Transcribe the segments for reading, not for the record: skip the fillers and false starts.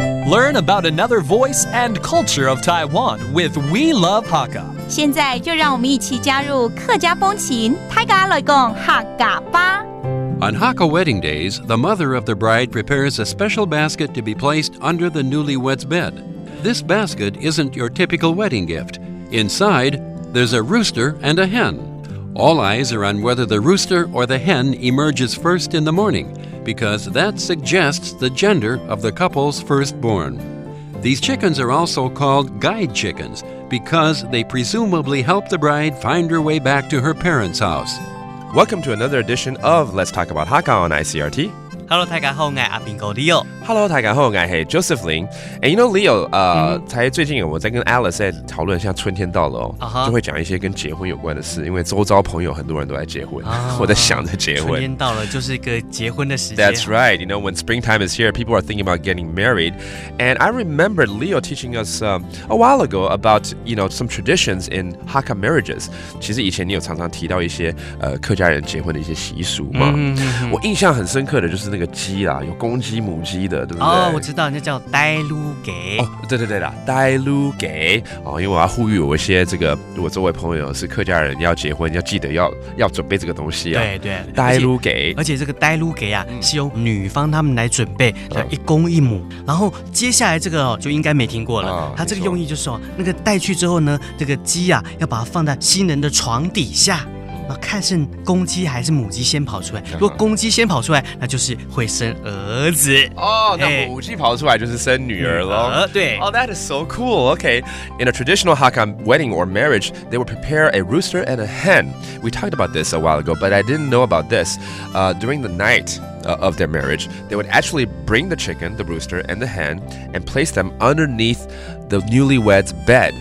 Learn about another voice and culture of Taiwan with We Love Hakka. 现在就让我们一起加入客家风情，大家来讲客家吧。On Hakka wedding days, the mother of the bride prepares a special basket to be placed under the newlywed's bed. This basket isn't your typical wedding gift. Inside, there's a rooster and a hen. All eyes are on whether the rooster or the hen emerges first in the morning, because that suggests the gender of the couple's firstborn. These chickens are also called guide chickens because they presumably help the bride find her way back to her parents' house. Welcome to another edition of Let's Talk About Hakka on Icrt. Hello， 大家好，我係阿邊個 Leo。Hello， 大家好，我係 Josephine。You know Leo，才最近我在跟 Alice 在讨论，像春天到了就会讲一些跟结婚有关的事，因为周遭朋友很多人都在结婚，我在想着结婚。春天到了就是一个结婚的时间。That's right. You know, when springtime is here, people are thinking about getting married. And I remember Leo teaching us a while ago about some traditions in Hakka marriages. 其实以前你有常常提到一些客家人结婚的一些习俗嘛。我印象很深刻的就是那个鸡啦，有公鸡母鸡的，对不对？我知道，那叫带路给。对啦，带路给因为我要呼吁我一些我周围朋友是客家人要结婚，要记得要准备这个东西啊。对，带路给，而且这个带路给啊，是由女方他们来准备，一公一母。然后接下来这个就应该没听过了，它这个用意就是说，那个带去之后呢，这个鸡啊要把它放在新人的床底下。看是公鸡还是母鸡先跑出来，如果公鸡先跑出来，那就是会生儿子。那母鸡跑出来就是生女儿咯。对。That is so cool. Okay. In a traditional Hakka wedding or marriage, they would prepare a rooster and a hen. We talked about this a while ago, but I didn't know about this. During the night of their marriage, they would actually bring the chicken, the rooster, and the hen and place them underneath the newlywed's bed.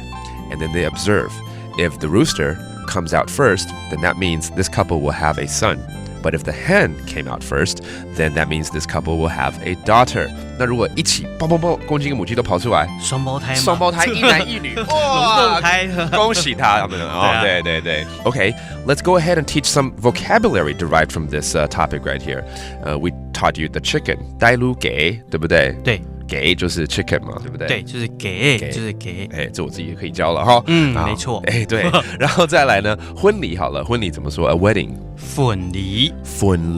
And then they observe. If the rooster comes out first, then that means this couple will have a son. But if the hen came out first, then that means this couple will have a daughter. 那如果一起砰砰砰，公鸡跟母鸡都跑出来，双胞胎，一男一女，哇，恭喜他们对。Okay, let's go ahead and teach some vocabulary derived from this topic right here. We taught you the chicken, 带路给，对不对？对。给就是 chicken 嘛，对不对？对，就是给。这我自己也可以教了哈。没错。对，然后再来呢，婚礼好了，婚礼怎么说 ？A wedding， 婚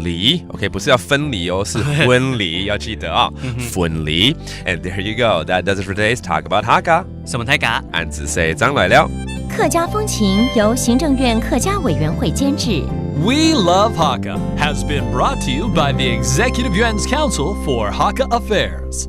礼。OK， 不是要分离哦，是婚礼，要记得啊，婚礼。And there you go. That does it for today's Talk About Hakka. 什麼大家？俺自say張來了。客家風情由行政院客家委員會監製。We Love Hakka has been brought to you by the Executive Yuan's Council for Hakka Affairs.